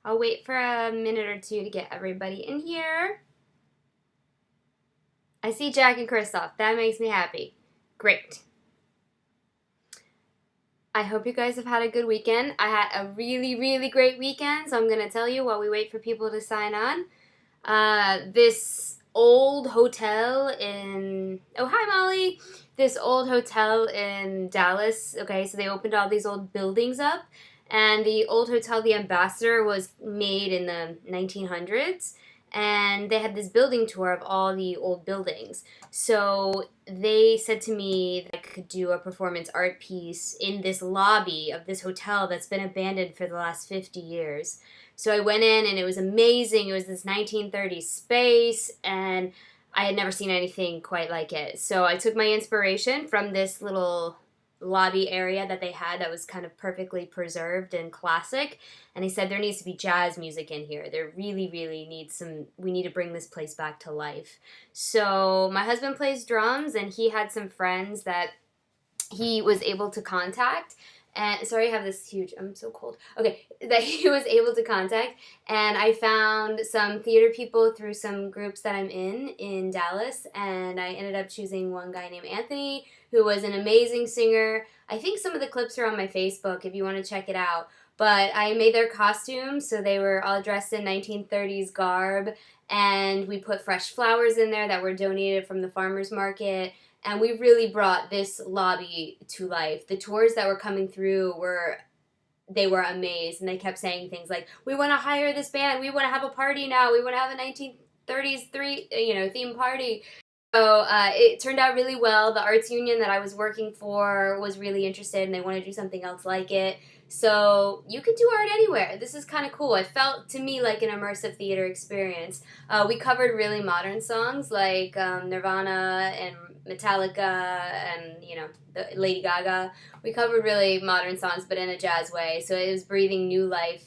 I'll wait for a minute or two to get everybody in here. I see Jack and Kristoff. That makes me happy. Great. I hope you guys have had a good weekend. I had a really, really great weekend, so I'm going to tell you while we wait for people to sign on. This old hotel in... Oh, hi, Molly! This old hotel in Dallas. Okay, so they opened all these old buildings up. And the old hotel, the Ambassador, was made in the 1900s. And they had this building tour of all the old buildings. So they said to me that I could do a performance art piece in this lobby of this hotel that's been abandoned for the last 50 years. So I went in and it was amazing. It was this 1930s space and I had never seen anything quite like it. So I took my inspiration from this little lobby area that they had that was kind of perfectly preserved and classic, and he said there needs to be jazz music in here. There really, really needs we need to bring this place back to life. So my husband plays drums and he had some friends that he was able to contact. And sorry, I have this huge, I'm so cold. Okay, that he was able to contact. And I found some theater people through some groups that I'm in Dallas. And I ended up choosing one guy named Anthony, who was an amazing singer. I think some of the clips are on my Facebook if you want to check it out. But I made their costumes, so they were all dressed in 1930s garb. And we put fresh flowers in there that were donated from the farmer's market. And we really brought this lobby to life. The tours that were coming through they were amazed. And they kept saying things like, we want to hire this band. We want to have a party now. We want to have a 1930s theme party. So it turned out really well. The arts union that I was working for was really interested and they wanted to do something else like it. So you could do art anywhere. This is kind of cool. It felt to me like an immersive theater experience. We covered really modern songs like Nirvana and Metallica and, Lady Gaga. We covered really modern songs, but in a jazz way. So it was breathing new life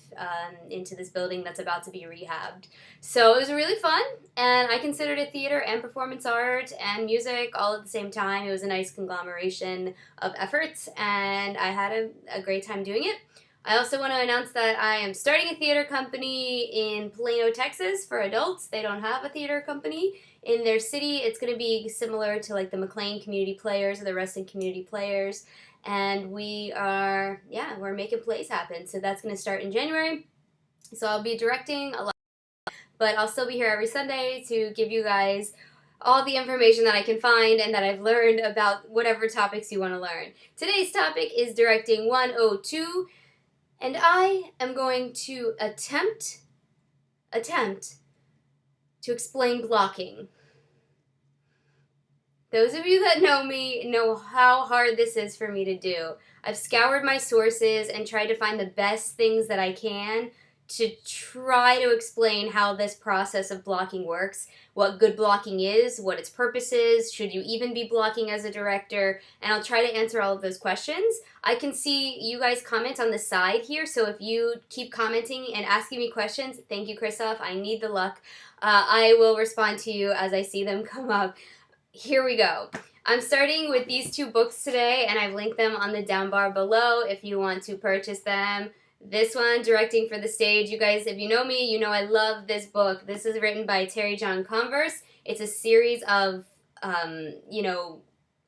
into this building that's about to be rehabbed. So it was really fun, and I considered it theater and performance art and music all at the same time. It was a nice conglomeration of efforts, and I had a great time doing it. I also want to announce that I am starting a theater company in Plano, Texas for adults. They don't have a theater company in their city. It's going to be similar to like the McLean Community Players or the Reston Community Players. And we're making plays happen. So that's going to start in January. So I'll be directing a lot, but I'll still be here every Sunday to give you guys all the information that I can find and that I've learned about whatever topics you want to learn. Today's topic is Directing 102. And I am going to attempt to explain blocking. Those of you that know me know how hard this is for me to do. I've scoured my sources and tried to find the best things that I can to try to explain how this process of blocking works, what good blocking is, what its purpose is, should you even be blocking as a director, and I'll try to answer all of those questions. I can see you guys comment on the side here, so if you keep commenting and asking me questions, thank you, Kristoff, I need the luck. I will respond to you as I see them come up. Here we go. I'm starting with these two books today, and I've linked them on the down bar below if you want to purchase them. This one, Directing for the Stage. You guys, if you know me, you know I love this book. This is written by Terry John Converse. It's a series of,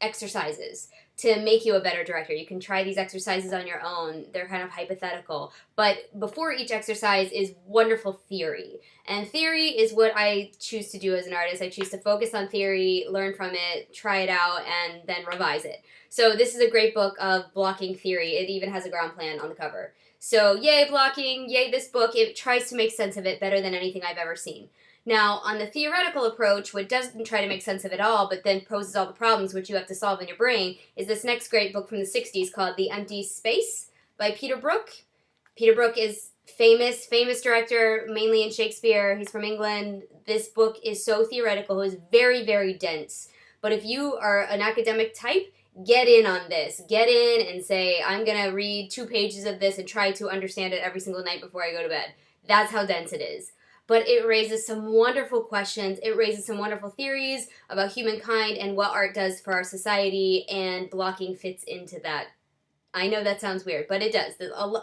exercises to make you a better director. You can try these exercises on your own. They're kind of hypothetical. But before each exercise is wonderful theory. And theory is what I choose to do as an artist. I choose to focus on theory, learn from it, try it out, and then revise it. So this is a great book of blocking theory. It even has a ground plan on the cover. So yay blocking, yay this book. It tries to make sense of it better than anything I've ever seen. Now, on the theoretical approach, what doesn't try to make sense of it all, but then poses all the problems which you have to solve in your brain, is this next great book from the 60s called The Empty Space by Peter Brook. Peter Brook is famous director, mainly in Shakespeare. He's from England. This book is so theoretical. It's very, very dense. But if you are an academic type, get in on this. Get in and say, I'm going to read 2 pages of this and try to understand it every single night before I go to bed. That's how dense it is. But it raises some wonderful questions. It raises some wonderful theories about humankind and what art does for our society, and blocking fits into that I know that sounds weird, but it does.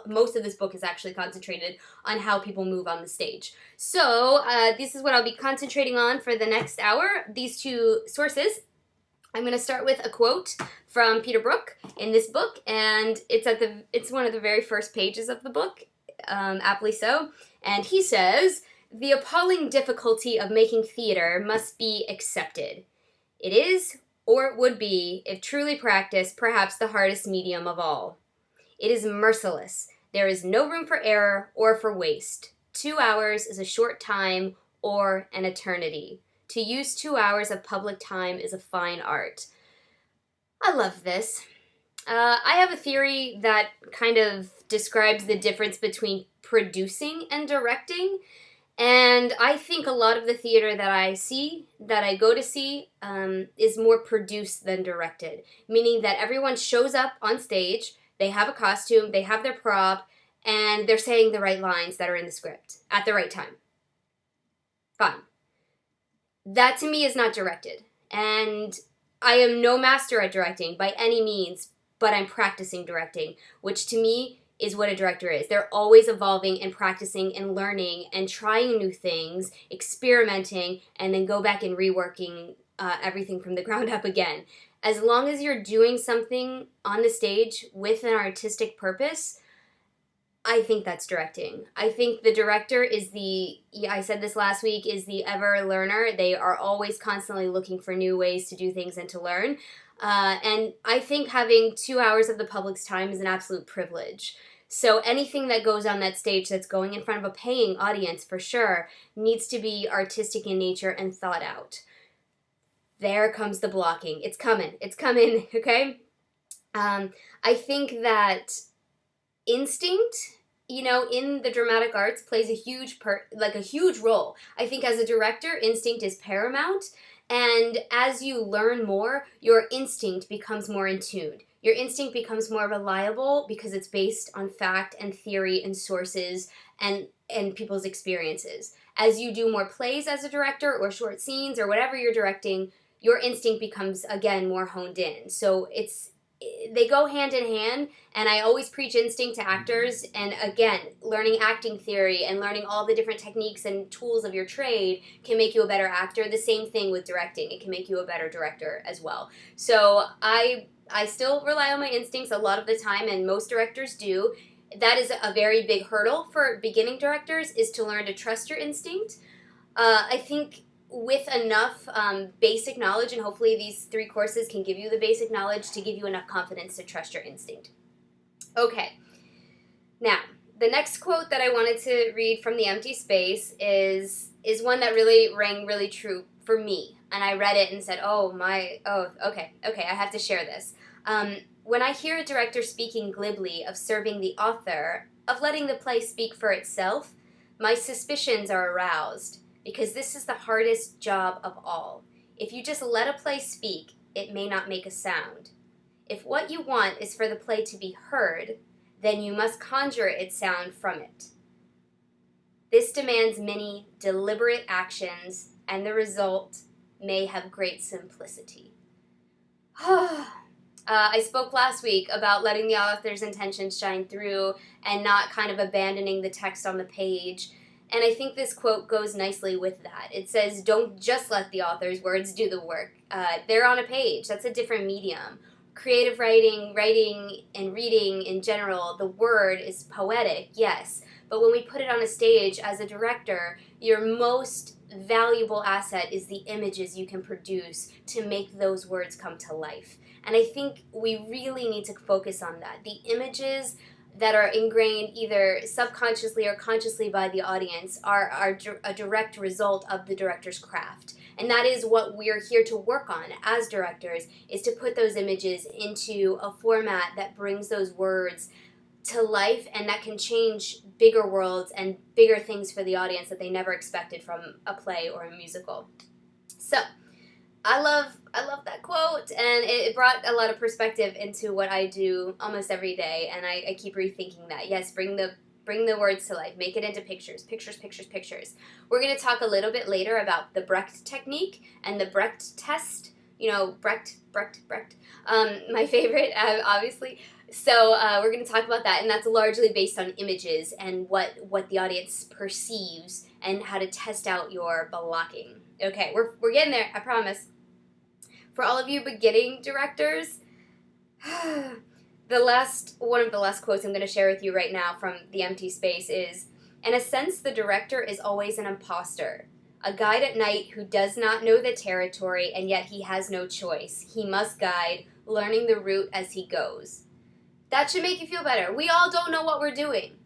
Most of this book is actually concentrated on how people move on the stage. So this is what I'll be concentrating on for the next hour. These two sources. I'm going to start with a quote from Peter Brook in this book, and it's one of the very first pages of the book, aptly so. And he says, "The appalling difficulty of making theater must be accepted. It is, or it would be, if truly practiced, perhaps the hardest medium of all. It is merciless. There is no room for error or for waste. 2 hours is a short time or an eternity. To use 2 hours of public time is a fine art." I love this. I have a theory that kind of describes the difference between producing and directing. And I think a lot of the theater that I go to see, is more produced than directed. Meaning that everyone shows up on stage, they have a costume, they have their prop, and they're saying the right lines that are in the script at the right time. Fine. That to me is not directed. And I am no master at directing by any means, but I'm practicing directing, which to me is what a director is. They're always evolving and practicing and learning and trying new things, experimenting, and then go back and reworking everything from the ground up again. As long as you're doing something on the stage with an artistic purpose, I think that's directing. I think the director is I said this last week, is the ever learner. They are always constantly looking for new ways to do things and to learn. And I think having 2 hours of the public's time is an absolute privilege. So anything that goes on that stage that's going in front of a paying audience, for sure, needs to be artistic in nature and thought out. There comes the blocking. It's coming, okay? I think that instinct, in the dramatic arts plays a huge role. I think as a director, instinct is paramount, and as you learn more, your instinct becomes more in tune. Your instinct becomes more reliable because it's based on fact and theory and sources and people's experiences. As you do more plays as a director or short scenes or whatever you're directing, your instinct becomes, again, more honed in. So they go hand in hand, and I always preach instinct to actors. And again, learning acting theory and learning all the different techniques and tools of your trade can make you a better actor. The same thing with directing. It can make you a better director as well. So I still rely on my instincts a lot of the time, and most directors do. That is a very big hurdle for beginning directors, is to learn to trust your instinct. I think with enough basic knowledge, and hopefully these 3 courses can give you the basic knowledge to give you enough confidence to trust your instinct. Okay, now, the next quote that I wanted to read from The Empty Space is one that really rang really true for me. And I read it and said, okay, I have to share this. When I hear a director speaking glibly of serving the author, of letting the play speak for itself, my suspicions are aroused. Because this is the hardest job of all. If you just let a play speak, it may not make a sound. If what you want is for the play to be heard, then you must conjure its sound from it. This demands many deliberate actions, and the result may have great simplicity. I spoke last week about letting the author's intentions shine through and not kind of abandoning the text on the page. And I think this quote goes nicely with that. It says, don't just let the author's words do the work. They're on a page. That's a different medium. Creative writing, and reading in general, the word is poetic, yes. But when we put it on a stage as a director, your most valuable asset is the images you can produce to make those words come to life. And I think we really need to focus on that. The images that are ingrained either subconsciously or consciously by the audience are a direct result of the director's craft. And that is what we're here to work on as directors, is to put those images into a format that brings those words to life and that can change bigger worlds and bigger things for the audience that they never expected from a play or a musical. So, I love that quote, and it brought a lot of perspective into what I do almost every day, and I keep rethinking that. Yes, bring the words to life, make it into pictures. We're going to talk a little bit later about the Brecht technique and the Brecht test. Brecht. My favorite, obviously. So we're going to talk about that, and that's largely based on images and what the audience perceives and how to test out your blocking. Okay, we're getting there, I promise. For all of you beginning directors, one of the last quotes I'm going to share with you right now from The Empty Space is, "In a sense, the director is always an imposter, a guide at night who does not know the territory, and yet he has no choice. He must guide, learning the route as he goes." That should make you feel better. We all don't know what we're doing.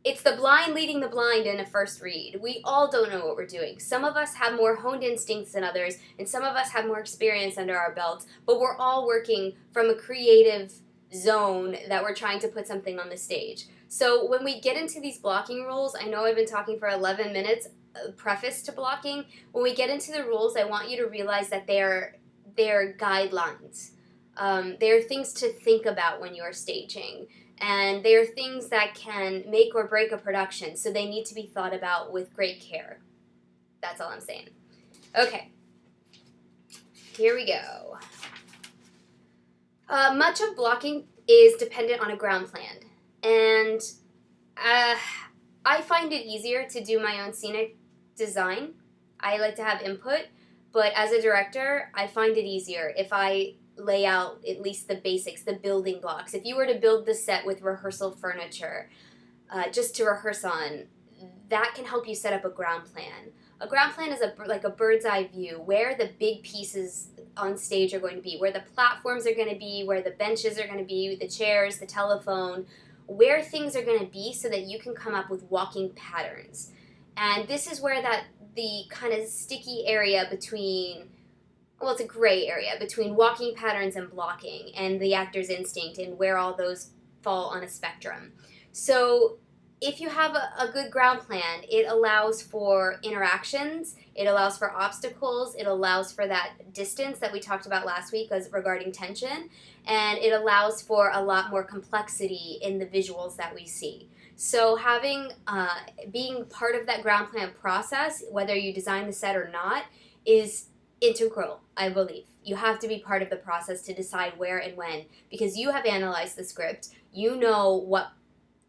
It's the blind leading the blind in a first read. We all don't know what we're doing. Some of us have more honed instincts than others, and some of us have more experience under our belts, but we're all working from a creative zone that we're trying to put something on the stage. So when we get into these blocking rules, I know I've been talking for 11 minutes, preface to blocking. When we get into the rules, I want you to realize that they're guidelines. They are things to think about when you're staging, and they are things that can make or break a production, so they need to be thought about with great care. That's all I'm saying. Okay, here we go. Much of blocking is dependent on a ground plan, and I find it easier to do my own scenic design. I like to have input, but as a director, I find it easier if I lay out at least the basics, the building blocks. If you were to build the set with rehearsal furniture, just to rehearse on, that can help you set up a ground plan. A ground plan is like a bird's eye view, where the big pieces on stage are going to be, where the platforms are going to be, where the benches are going to be, the chairs, the telephone, where things are going to be so that you can come up with walking patterns. And this is where the kind of sticky area between, well, it's a gray area between walking patterns and blocking and the actor's instinct and where all those fall on a spectrum. So if you have a good ground plan, it allows for interactions, it allows for obstacles, it allows for that distance that we talked about last week as regarding tension, and it allows for a lot more complexity in the visuals that we see. So being part of that ground plan process, whether you design the set or not, is integral, I believe. You have to be part of the process to decide where and when, because you have analyzed the script. You know what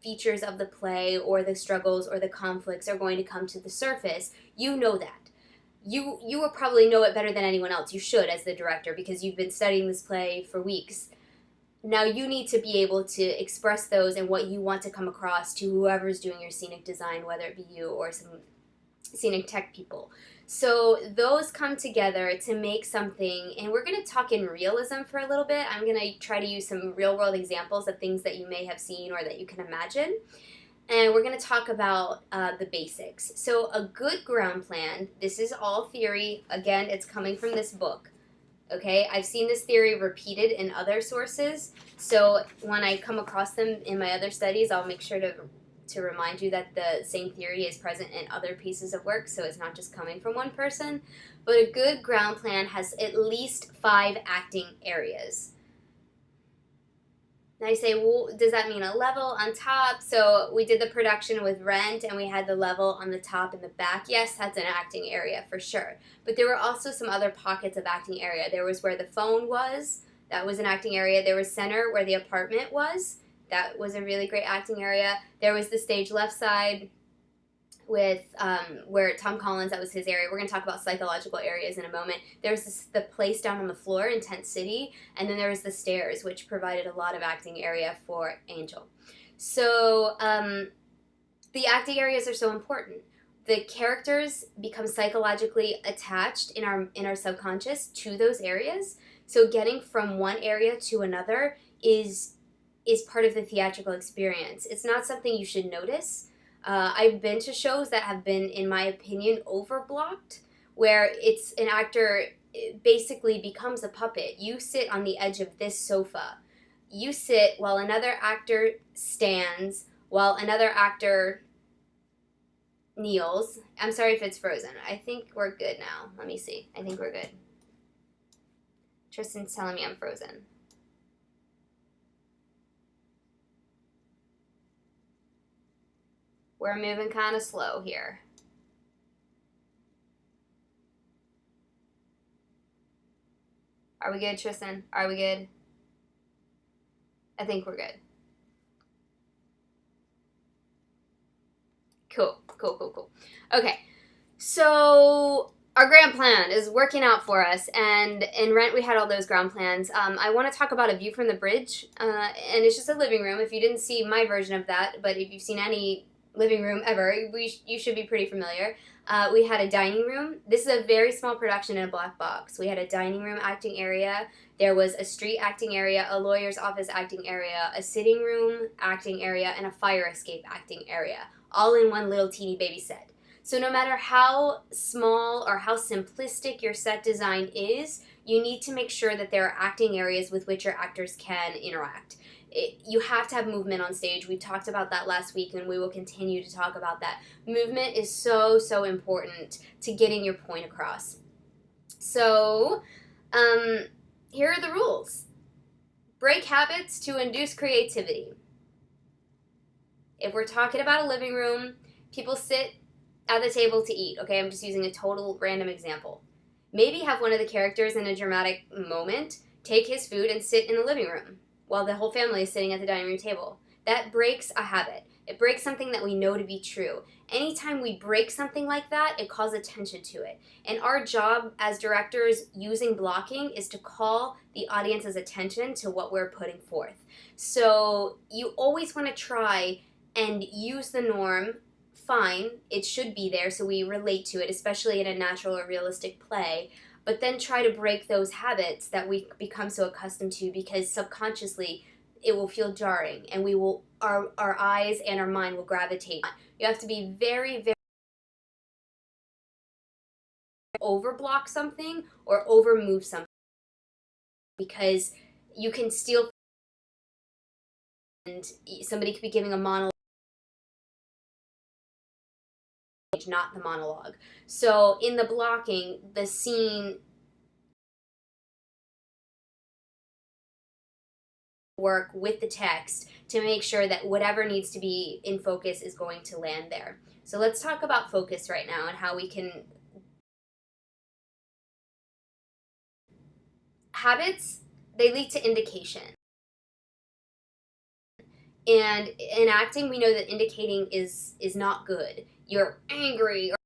features of the play or the struggles or the conflicts are going to come to the surface. You know that. You will probably know it better than anyone else. You should, as the director, because you've been studying this play for weeks. Now you need to be able to express those and what you want to come across to whoever's doing your scenic design, whether it be you or some scenic tech people. So those come together to make something, and we're going to talk in realism for a little bit. I'm going to try to use some real-world examples of things that you may have seen or that you can imagine. And we're going to talk about the basics. So a good ground plan, this is all theory. Again, it's coming from this book. Okay, I've seen this theory repeated in other sources. So when I come across them in my other studies, I'll make sure to remind you that the same theory is present in other pieces of work, so it's not just coming from one person. But a good ground plan has at least 5 acting areas. Now you say, well, does that mean a level on top? So we did the production with Rent, and we had the level on the top and the back. Yes, that's an acting area for sure. But there were also some other pockets of acting area. There was where the phone was. That was an acting area. There was center where the apartment was. That was a really great acting area. There was the stage left side with where Tom Collins, that was his area. We're going to talk about psychological areas in a moment. There was the place down on the floor in Tent City, and then there was the stairs, which provided a lot of acting area for Angel. So the acting areas are so important. The characters become psychologically attached in our subconscious to those areas. So getting from one area to another is part of the theatrical experience. It's not something you should notice. I've been to shows that have been, in my opinion, overblocked, where it's an actor basically becomes a puppet. You sit on the edge of this sofa. You sit while another actor stands, while another actor kneels. I'm sorry if it's frozen. I think we're good now. Let me see. I think we're good. Tristan's telling me I'm frozen. We're moving kind of slow here. Are we good, Tristan? Are we good? I think we're good. Cool, cool, cool, cool. Okay, so our grand plan is working out for us, and in Rent we had all those ground plans. I want to talk about a view from the bridge, and it's just a living room. If you didn't see my version of that, but if you've seen any living room ever, you should be pretty familiar. We had a dining room. This is a very small production in a black box. We had a dining room acting area. There was a street acting area, a lawyer's office acting area, a sitting room acting area, and a fire escape acting area, all in one little teeny baby set. So no matter how small or how simplistic your set design is, you need to make sure that there are acting areas with which your actors can interact. You have to have movement on stage. We talked about that last week, and we will continue to talk about that. Movement is so, so important to getting your point across. So, here are the rules. Break habits to induce creativity. If we're talking about a living room, people sit at the table to eat. Okay, I'm just using a total random example. Maybe have one of the characters in a dramatic moment take his food and sit in the living room while the whole family is sitting at the dining room table. That breaks a habit. It breaks something that we know to be true. Anytime we break something like that, it calls attention to it. And our job as directors using blocking is to call the audience's attention to what we're putting forth. So you always want to try and use the norm. Fine, it should be there so we relate to it, especially in a natural or realistic play, but then try to break those habits that we become so accustomed to, because subconsciously it will feel jarring, and our eyes and our mind will gravitate. You have to be very, very overblock something or overmove something, because you can steal, and somebody could be giving a monologue, not the monologue. So in the blocking, the scene work with the text to make sure that whatever needs to be in focus is going to land there. So let's talk about focus right now and how we can. Habits, they lead to indication. And in acting, we know that indicating is not good. You're angry, or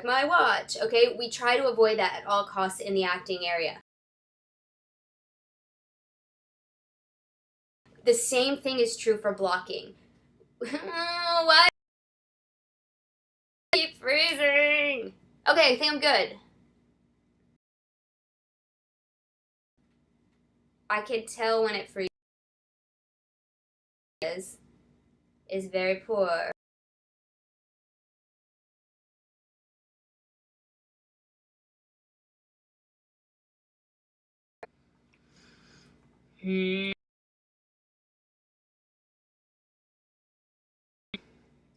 my watch. Okay, we try to avoid that at all costs in the acting area. The same thing is true for blocking. Why do I keep freezing? Okay, I think I'm good. I can tell when it freezes. Is very poor.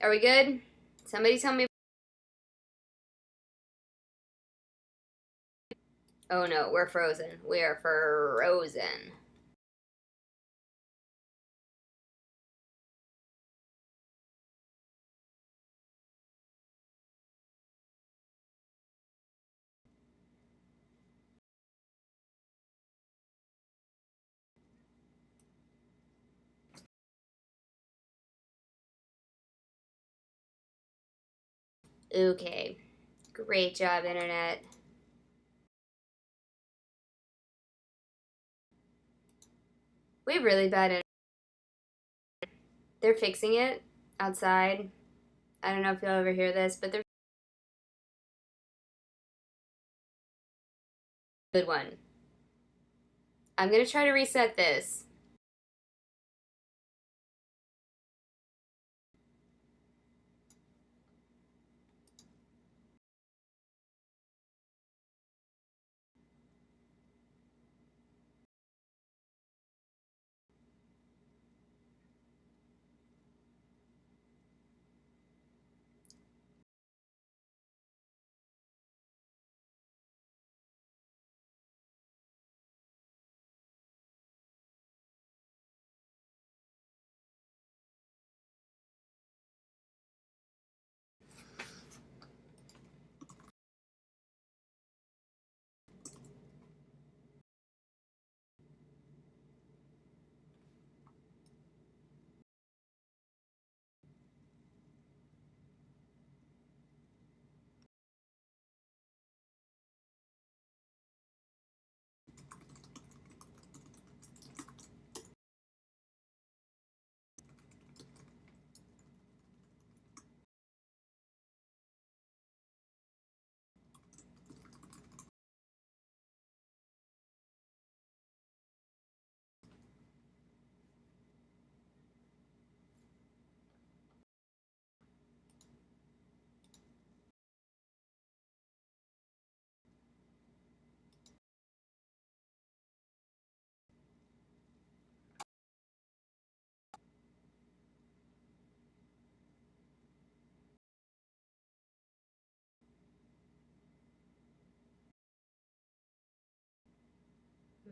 Are we good? Somebody tell me. Oh no, we're frozen. We are frozen. Okay. Great job, Internet. We have really bad internet. They're fixing it outside. I don't know if you'll ever hear this, but they're a good one. I'm gonna try to reset this.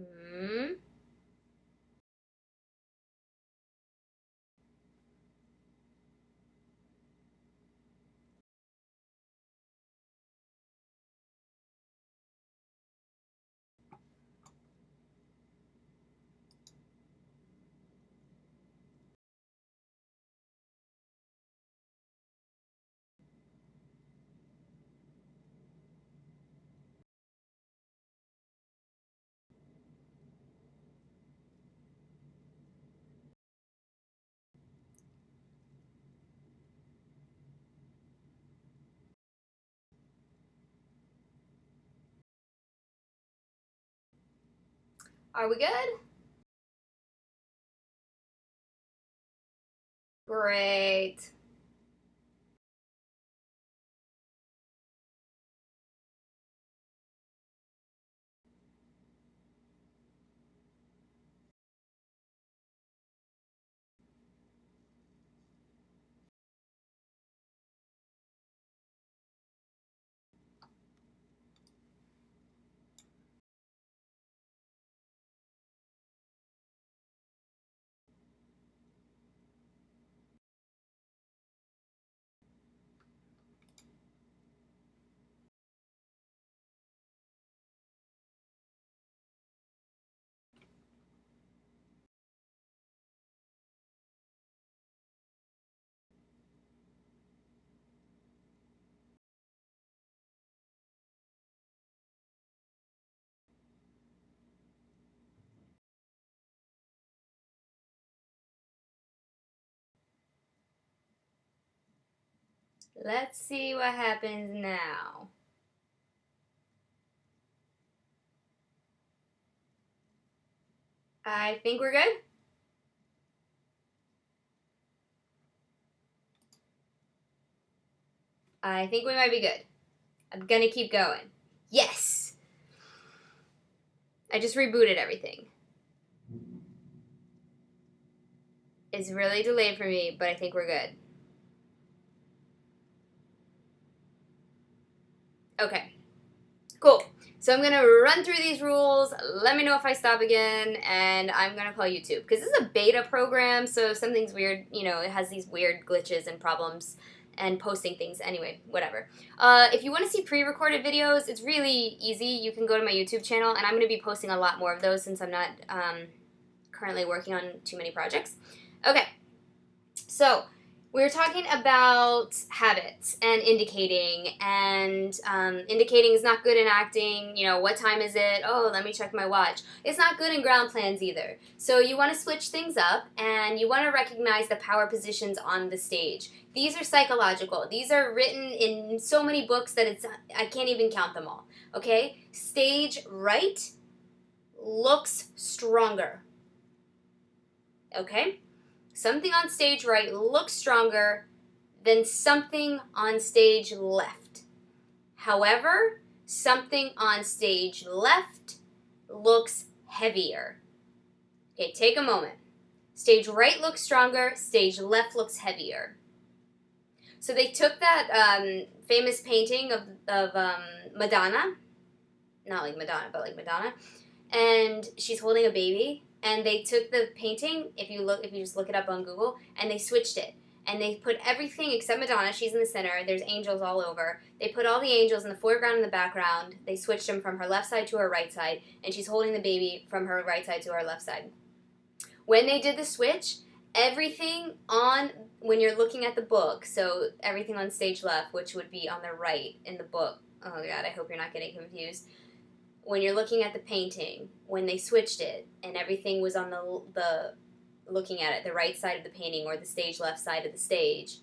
Hmm. Are we good? Great. Let's see what happens now. I think we're good. I think we might be good. I'm gonna keep going. Yes! I just rebooted everything. It's really delayed for me, but I think we're good. Okay. Cool. So I'm gonna run through these rules. Let me know if I stop again, and I'm gonna call YouTube because this is a beta program. So if something's weird, it has these weird glitches and problems, and posting things anyway. Whatever. If you want to see pre-recorded videos, it's really easy. You can go to my YouTube channel, and I'm gonna be posting a lot more of those since I'm not currently working on too many projects. Okay. So we were talking about habits and indicating, and indicating is not good in acting. What time is it? Oh, let me check my watch. It's not good in ground plans either. So you want to switch things up, and you want to recognize the power positions on the stage. These are psychological. These are written in so many books that I can't even count them all. Okay? Stage right looks stronger. Okay? Something on stage right looks stronger than something on stage left. However, something on stage left looks heavier. Okay, take a moment. Stage right looks stronger, stage left looks heavier. So they took that famous painting of Madonna, not like Madonna, but like Madonna, and she's holding a baby. And they took the painting, if you just look it up on Google, and they switched it. And they put everything except Madonna. She's in the center. There's angels all over. They put all the angels in the foreground and the background. They switched them from her left side to her right side. And she's holding the baby from her right side to her left side. When they did the switch, everything when you're looking at the book, so everything on stage left, which would be on the right in the book. Oh, God, I hope you're not getting confused. When you're looking at the painting, when they switched it and everything was on the looking at it, the right side of the painting or the stage left side of the stage,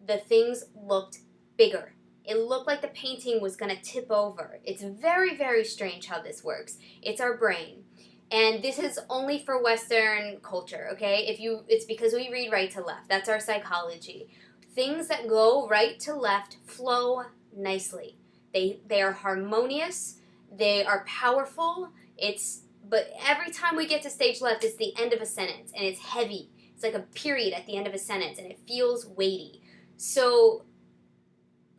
the things looked bigger. It looked like the painting was going to tip over. It's very, very strange how this works. It's our brain. And this is only for Western culture, okay? It's because we read right to left. That's our psychology. Things that go right to left flow nicely. They are harmonious. They are powerful. But every time we get to stage left, it's the end of a sentence, and it's heavy. It's like a period at the end of a sentence, and it feels weighty. So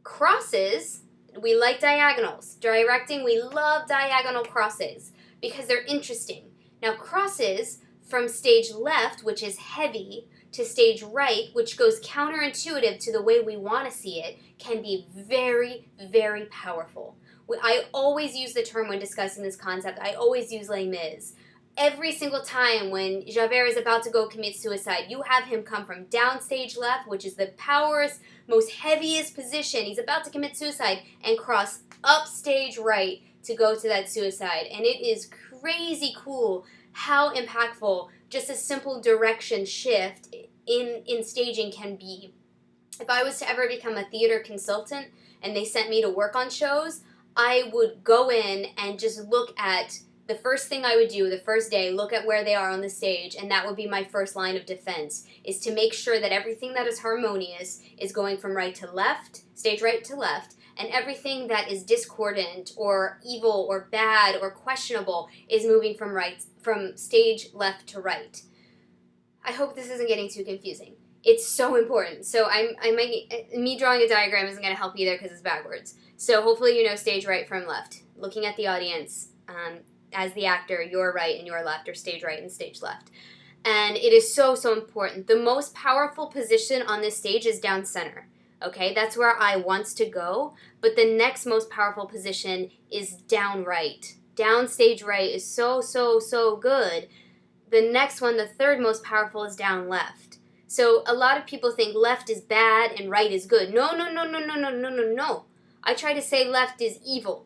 crosses, we like diagonals. Directing, we love diagonal crosses because they're interesting. Now crosses from stage left, which is heavy, to stage right, which goes counterintuitive to the way we want to see it, can be very, very powerful. I always use the term when discussing this concept. I always use Les Mis. Every single time when Javert is about to go commit suicide, you have him come from downstage left, which is the powerest, most heaviest position. He's about to commit suicide, and cross upstage right to go to that suicide. And it is crazy cool how impactful just a simple direction shift in staging can be. If I was to ever become a theater consultant and they sent me to work on shows, I would go in and just look at the first thing I would do the first day, look at where they are on the stage, and that would be my first line of defense, is to make sure that everything that is harmonious is going from right to left, stage right to left, and everything that is discordant or evil or bad or questionable is moving from stage left to right. I hope this isn't getting too confusing. It's so important. So me drawing a diagram isn't going to help either because it's backwards. So hopefully you know stage right from left. Looking at the audience, as the actor, your right and your left, or stage right and stage left. And it is so, so important. The most powerful position on this stage is down center. Okay, that's where I wants to go. But the next most powerful position is down right. Down stage right is so, so, so good. The next one, the third most powerful, is down left. So a lot of people think left is bad and right is good. No, no, no, no, no, no, no, no, no. I try to say left is evil.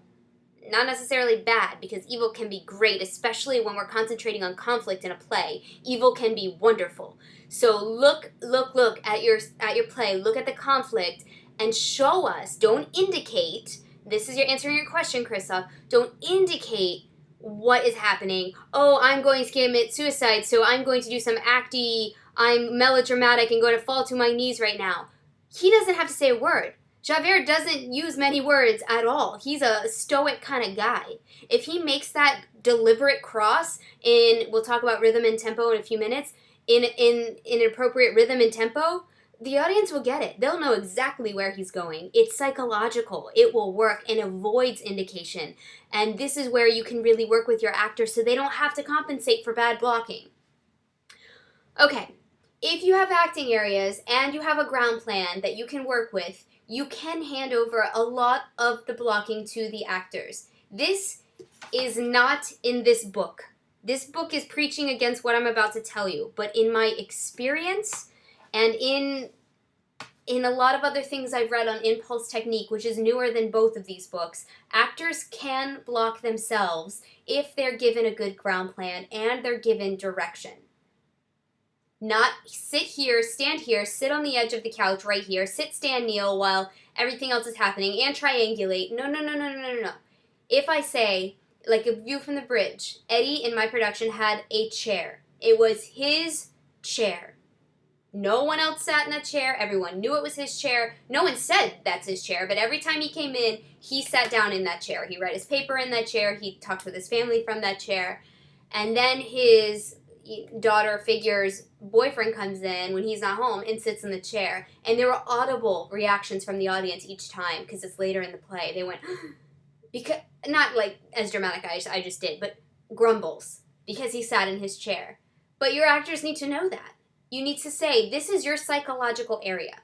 Not necessarily bad, because evil can be great, especially when we're concentrating on conflict in a play. Evil can be wonderful. So look at your play, look at the conflict, and show us, don't indicate, this is your answering your question, Christoph, don't indicate what is happening. Oh, I'm going to commit suicide, so I'm going to do some I'm melodramatic and going to fall to my knees right now. He doesn't have to say a word. Javert doesn't use many words at all. He's a stoic kind of guy. If he makes that deliberate cross we'll talk about rhythm and tempo in a few minutes, in an appropriate rhythm and tempo, the audience will get it. They'll know exactly where he's going. It's psychological. It will work and avoids indication. And this is where you can really work with your actors so they don't have to compensate for bad blocking. Okay, if you have acting areas and you have a ground plan that you can work with, you can hand over a lot of the blocking to the actors. This is not in this book. This book is preaching against what I'm about to tell you, but in my experience and in a lot of other things I've read on impulse technique, which is newer than both of these books, actors can block themselves if they're given a good ground plan and they're given direction. Not sit here, stand here, sit on the edge of the couch right here, sit, stand, kneel while everything else is happening, and triangulate. No, no, no, no, no, no, no. If I say, like a view from the bridge, Eddie in my production had a chair. It was his chair. No one else sat in that chair. Everyone knew it was his chair. No one said that's his chair, but every time he came in, he sat down in that chair. He read his paper in that chair. He talked with his family from that chair. And then his daughter figure's boyfriend comes in when he's not home and sits in the chair. And there were audible reactions from the audience each time because it's later in the play. They went, because not like as dramatic as I just did, but grumbles because he sat in his chair. But your actors need to know that. You need to say, this is your psychological area.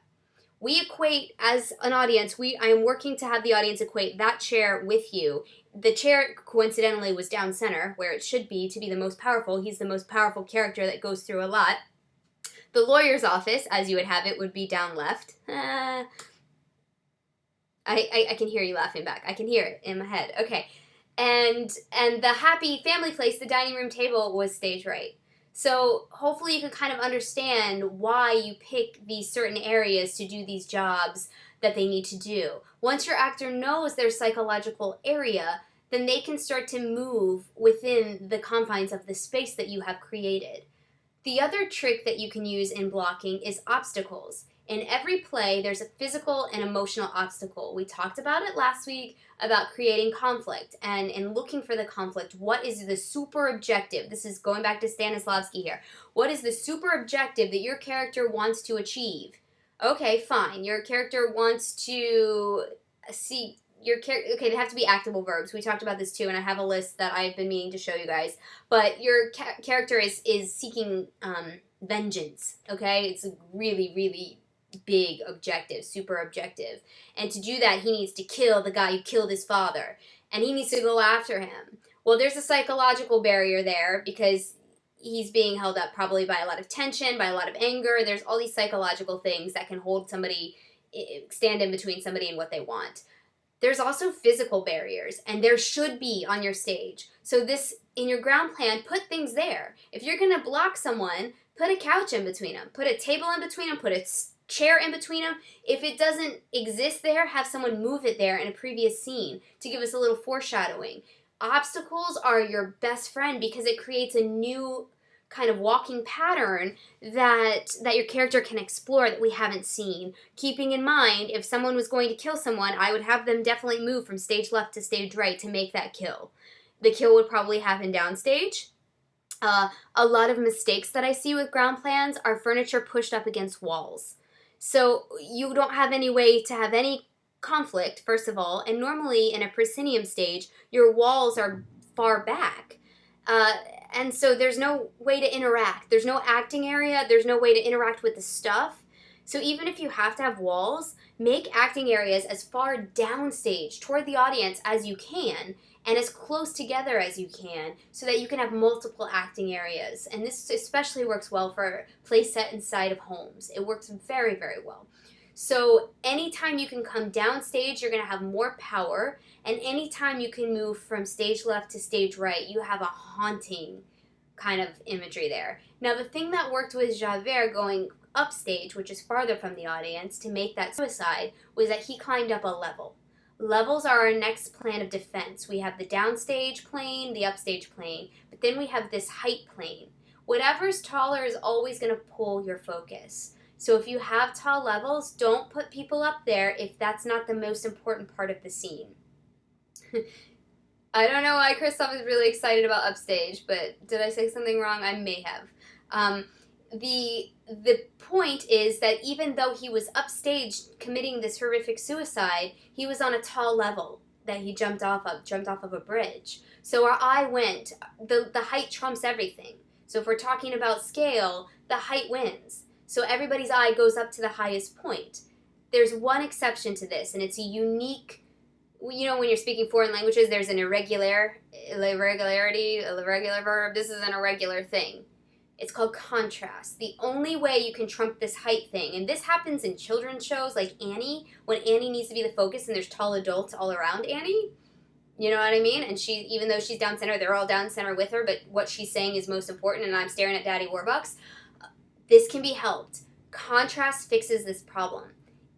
We equate, as an audience, I am working to have the audience equate that chair with you. The chair, coincidentally, was down center, where it should be to be the most powerful. He's the most powerful character that goes through a lot. The lawyer's office, as you would have it, would be down left. I can hear you laughing back. I can hear it in my head. Okay. And the happy family place, the dining room table, was stage right. So hopefully you can kind of understand why you pick these certain areas to do these jobs that they need to do. Once your actor knows their psychological area, then they can start to move within the confines of the space that you have created. The other trick that you can use in blocking is obstacles. In every play, there's a physical and emotional obstacle. We talked about it last week about creating conflict and looking for the conflict. What is the super objective? This is going back to Stanislavski here. What is the super objective that your character wants to achieve? Okay, fine. Your character wants to your character, okay, they have to be actable verbs. We talked about this too, and I have a list that I've been meaning to show you guys. But your character is seeking vengeance, okay? It's a really, really big objective, super objective. And to do that, he needs to kill the guy who killed his father. And he needs to go after him. Well, there's a psychological barrier there because he's being held up probably by a lot of tension, by a lot of anger. There's all these psychological things that can hold somebody, stand in between somebody and what they want. There's also physical barriers, and there should be on your stage. So this, in your ground plan, put things there. If you're going to block someone, put a couch in between them. Put a table in between them. Put a chair in between them. If it doesn't exist there, have someone move it there in a previous scene to give us a little foreshadowing. Obstacles are your best friend because it creates a new kind of walking pattern that your character can explore that we haven't seen. Keeping in mind, if someone was going to kill someone, I would have them definitely move from stage left to stage right to make that kill. The kill would probably happen downstage. A lot of mistakes that I see with ground plans are furniture pushed up against walls. So you don't have any way to have any conflict, first of all, and normally in a proscenium stage, your walls are far back. And so there's no way to interact. There's no acting area. There's no way to interact with the stuff. So even if you have to have walls, make acting areas as far downstage toward the audience as you can and as close together as you can so that you can have multiple acting areas. And this especially works well for plays set inside of homes. It works very, very well. So anytime you can come downstage, you're going to have more power. And anytime you can move from stage left to stage right, you have a haunting kind of imagery there. Now, the thing that worked with Javert going upstage, which is farther from the audience, to make that suicide, was that he climbed up a level. Levels are our next plan of defense. We have the downstage plane, the upstage plane, but then we have this height plane. Whatever's taller is always going to pull your focus. So if you have tall levels, don't put people up there if that's not the most important part of the scene. I don't know why Christoph is really excited about upstage, but did I say something wrong? I may have. The point is that even though he was upstage committing this horrific suicide, he was on a tall level that he jumped off of a bridge. So our eye went, the height trumps everything. So if we're talking about scale, the height wins. So everybody's eye goes up to the highest point. There's one exception to this, and it's a unique, you know, when you're speaking foreign languages, there's an irregular verb. This is an irregular thing. It's called contrast. The only way you can trump this height thing, and this happens in children's shows like Annie, when Annie needs to be the focus and there's tall adults all around Annie. You know what I mean? And she, even though she's down center, they're all down center with her, but what she's saying is most important, and I'm staring at Daddy Warbucks. This can be helped. Contrast fixes this problem.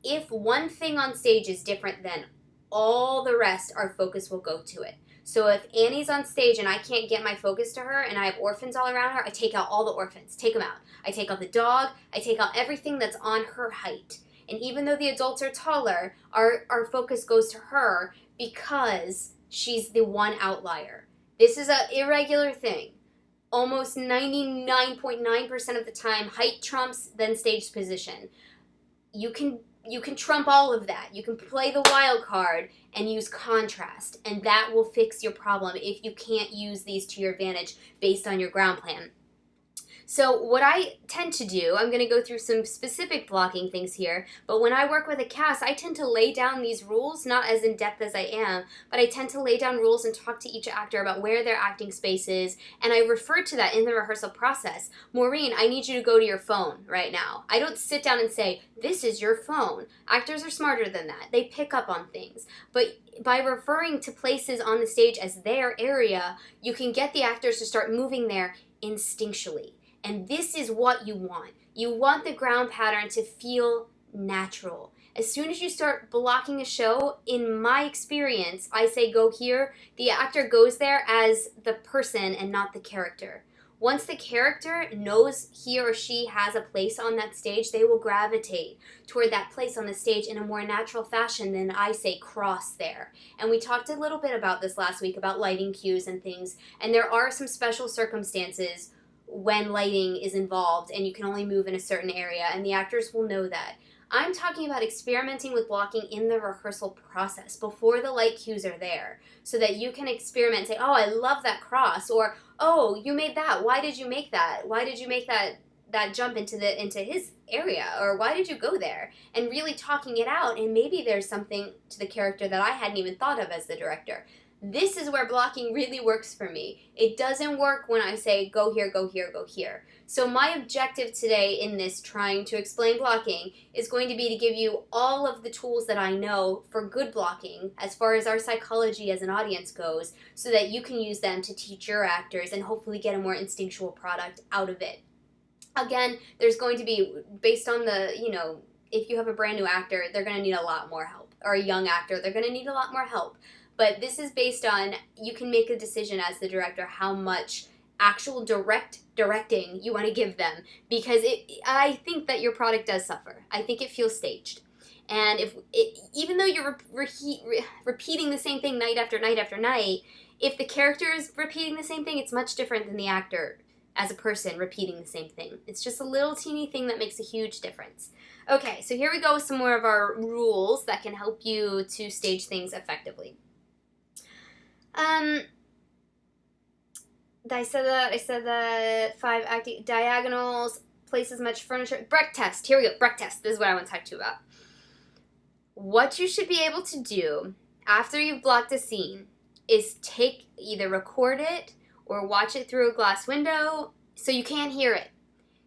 If one thing on stage is different than all the rest, our focus will go to it. So if Annie's on stage and I can't get my focus to her and I have orphans all around her, I take out all the orphans, take them out. I take out the dog, I take out everything that's on her height. And even though the adults are taller, our focus goes to her because she's the one outlier. This is an irregular thing. Almost 99.9% of the time, height trumps, then stage position. You can trump all of that. You can play the wild card and use contrast, and that will fix your problem if you can't use these to your advantage based on your ground plan. So what I tend to do, I'm going to go through some specific blocking things here, but when I work with a cast, I tend to lay down these rules, not as in-depth as I am, but I tend to lay down rules and talk to each actor about where their acting space is, and I refer to that in the rehearsal process. Maureen, I need you to go to your phone right now. I don't sit down and say, this is your phone. Actors are smarter than that. They pick up on things. But by referring to places on the stage as their area, you can get the actors to start moving there instinctually. And this is what you want. You want the ground pattern to feel natural. As soon as you start blocking a show, in my experience, I say go here, the actor goes there as the person and not the character. Once the character knows he or she has a place on that stage, they will gravitate toward that place on the stage in a more natural fashion than I say cross there. And we talked a little bit about this last week, about lighting cues and things, and there are some special circumstances when lighting is involved and you can only move in a certain area, and the actors will know that. I'm talking about experimenting with blocking in the rehearsal process before the light cues are there, so that you can experiment and say, oh, I love that cross, or, oh, you made that. Why did you make that? Why did you make that jump into his area, or why did you go there? And really talking it out, and maybe there's something to the character that I hadn't even thought of as the director. This is where blocking really works for me. It doesn't work when I say go here, go here, go here. So my objective today in this trying to explain blocking is going to be to give you all of the tools that I know for good blocking as far as our psychology as an audience goes, so that you can use them to teach your actors and hopefully get a more instinctual product out of it. Again, there's going to be, based on the, if you have a brand new actor, they're going to need a lot more help. Or a young actor, they're going to need a lot more help. But this is based on, you can make a decision as the director how much actual directing you want to give them. Because I think that your product does suffer. I think it feels staged. And even though you're repeating the same thing night after night after night, if the character is repeating the same thing, it's much different than the actor as a person repeating the same thing. It's just a little teeny thing that makes a huge difference. Okay, so here we go with some more of our rules that can help you to stage things effectively. I said that 5 acting diagonals, place as much furniture. Breck test. Here we go. Breck test. This is what I want to talk to you about. What you should be able to do after you've blocked a scene is either record it or watch it through a glass window so you can't hear it.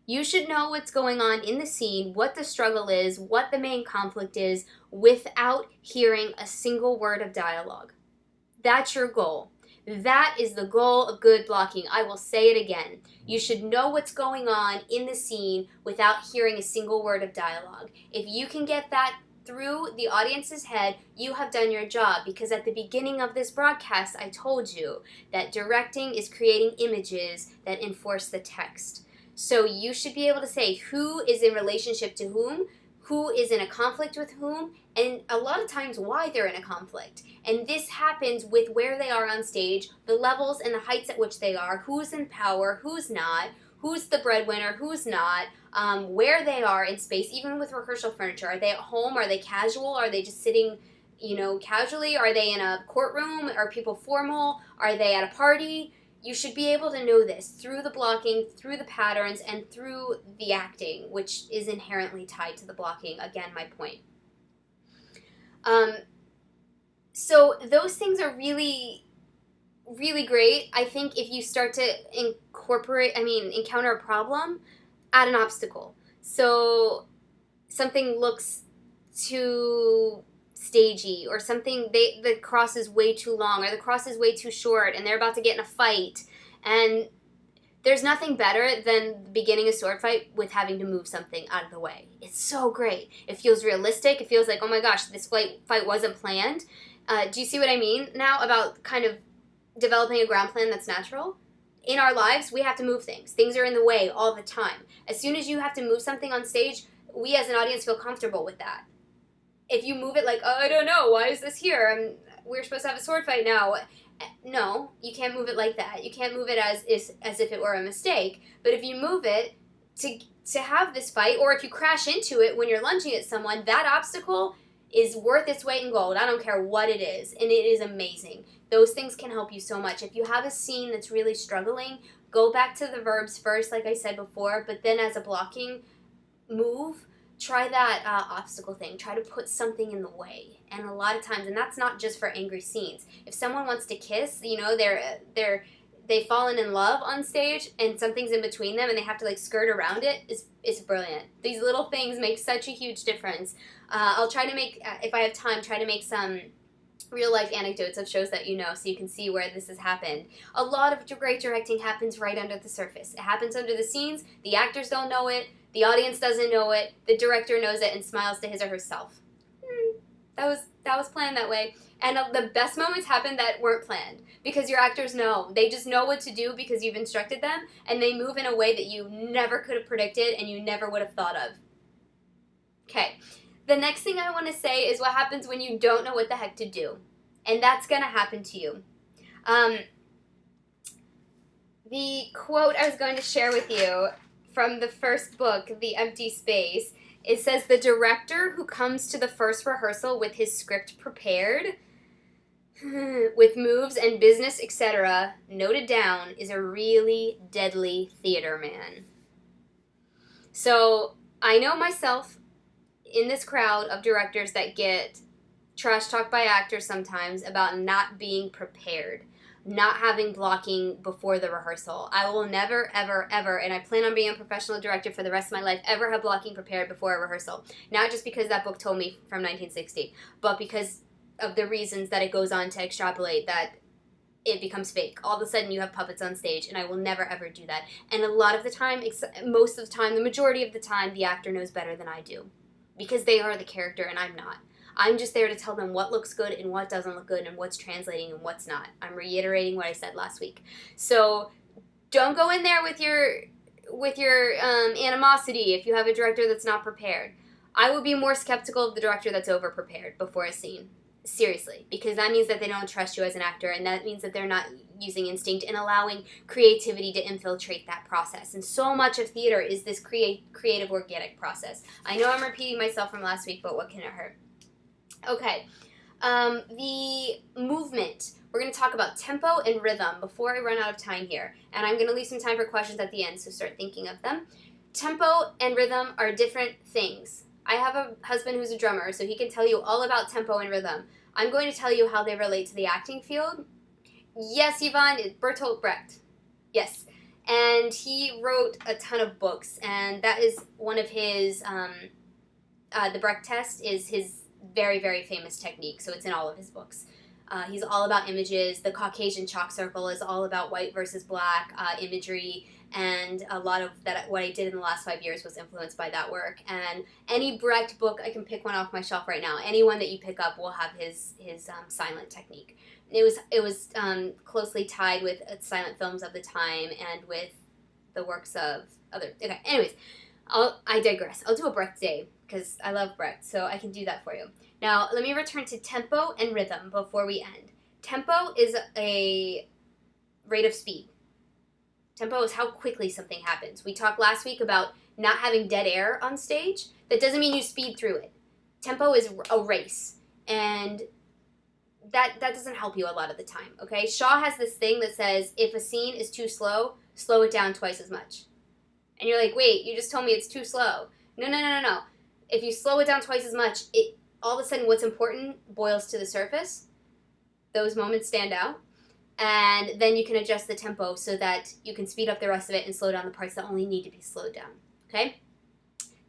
You should know what's going on in the scene, what the struggle is, what the main conflict is, without hearing a single word of dialogue. That's your goal. That is the goal of good blocking. I will say it again. You should know what's going on in the scene without hearing a single word of dialogue. If you can get that through the audience's head, you have done your job, because at the beginning of this broadcast, I told you that directing is creating images that enforce the text. So you should be able to say who is in relationship to who is in a conflict with whom, and a lot of times why they're in a conflict. And this happens with where they are on stage, the levels and the heights at which they are, who's in power, who's not, who's the breadwinner, who's not, where they are in space, even with rehearsal furniture. Are they at home? Are they casual? Are they just sitting, casually? Are they in a courtroom? Are people formal? Are they at a party? You should be able to know this through the blocking, through the patterns, and through the acting, which is inherently tied to the blocking. Again, my point. So those things are really, really great. I think if you start to encounter a problem, add an obstacle. So something looks too stagey, or something, the cross is way too long, or the cross is way too short, and they're about to get in a fight, and there's nothing better than beginning a sword fight with having to move something out of the way. It's so great. It feels realistic. It feels like, oh my gosh, this fight wasn't planned. Do you see what I mean now about kind of developing a ground plan that's natural? In our lives, we have to move things. Things are in the way all the time. As soon as you have to move something on stage, we as an audience feel comfortable with that. If you move it like, oh, I don't know, why is this here? We're supposed to have a sword fight now. No, you can't move it like that. You can't move it as if it were a mistake. But if you move it to have this fight, or if you crash into it when you're lunging at someone, that obstacle is worth its weight in gold. I don't care what it is, and it is amazing. Those things can help you so much. If you have a scene that's really struggling, go back to the verbs first, like I said before, but then as a blocking move, try that obstacle thing. Try to put something in the way. And a lot of times, and that's not just for angry scenes. If someone wants to kiss, they've fallen in love on stage, and something's in between them, and they have to skirt around it. It's brilliant. These little things make such a huge difference. I'll try to make, if I have time, try to make some real life anecdotes of shows that you know, so you can see where this has happened. A lot of great directing happens right under the surface. It happens under the scenes. The actors don't know it. The audience doesn't know it. The director knows it and smiles to his or herself. That was planned that way. And the best moments happen that weren't planned, because your actors know. They just know what to do because you've instructed them, and they move in a way that you never could have predicted and you never would have thought of. Okay. The next thing I want to say is what happens when you don't know what the heck to do. And that's going to happen to you. The quote I was going to share with you from the first book, The Empty Space, It says the director who comes to the first rehearsal with his script prepared, with moves and business, etc., noted down, is a really deadly theater man. So I know myself in this crowd of directors that get trash talked by actors sometimes about not being prepared, not having blocking before the rehearsal. I will never, ever, ever, and I plan on being a professional director for the rest of my life, ever have blocking prepared before a rehearsal. Not just because that book told me from 1960, but because of the reasons that it goes on to extrapolate that it becomes fake. All of a sudden you have puppets on stage, and I will never ever do that. And a lot of the time, most of the time, the majority of the time, the actor knows better than I do. Because they are the character and I'm not. I'm just there to tell them what looks good and what doesn't look good and what's translating and what's not. I'm reiterating what I said last week. So don't go in there with your animosity if you have a director that's not prepared. I would be more skeptical of the director that's over-prepared before a scene. Seriously. Because that means that they don't trust you as an actor, and that means that they're not using instinct and allowing creativity to infiltrate that process. And so much of theater is this creative, organic process. I know I'm repeating myself from last week, but what can it hurt? Okay. The movement. We're going to talk about tempo and rhythm before I run out of time here. And I'm going to leave some time for questions at the end, so start thinking of them. Tempo and rhythm are different things. I have a husband who's a drummer, so he can tell you all about tempo and rhythm. I'm going to tell you how they relate to the acting field. Yes, Yvonne, it's Bertolt Brecht. Yes. And he wrote a ton of books, and that is one of his, the Brecht test is his very, very famous technique, so it's in all of his books. He's all about images. The Caucasian chalk circle is all about white versus black imagery, and a lot of that, what I did in the last 5 years was influenced by that work. And any Brecht book, I can pick one off my shelf right now. Anyone that you pick up will have his silent technique. It was closely tied with silent films of the time and with the works of other. Okay, anyways, I digress. I'll do a Brecht day because I love Brecht, so I can do that for you. Now, let me return to tempo and rhythm before we end. Tempo is a rate of speed. Tempo is how quickly something happens. We talked last week about not having dead air on stage. That doesn't mean you speed through it. Tempo is a race, and that doesn't help you a lot of the time, okay? Shaw has this thing that says if a scene is too slow, slow it down twice as much. And you're like, wait, you just told me it's too slow. No. If you slow it down twice as much, all of a sudden what's important boils to the surface. Those moments stand out. And then you can adjust the tempo so that you can speed up the rest of it and slow down the parts that only need to be slowed down, okay?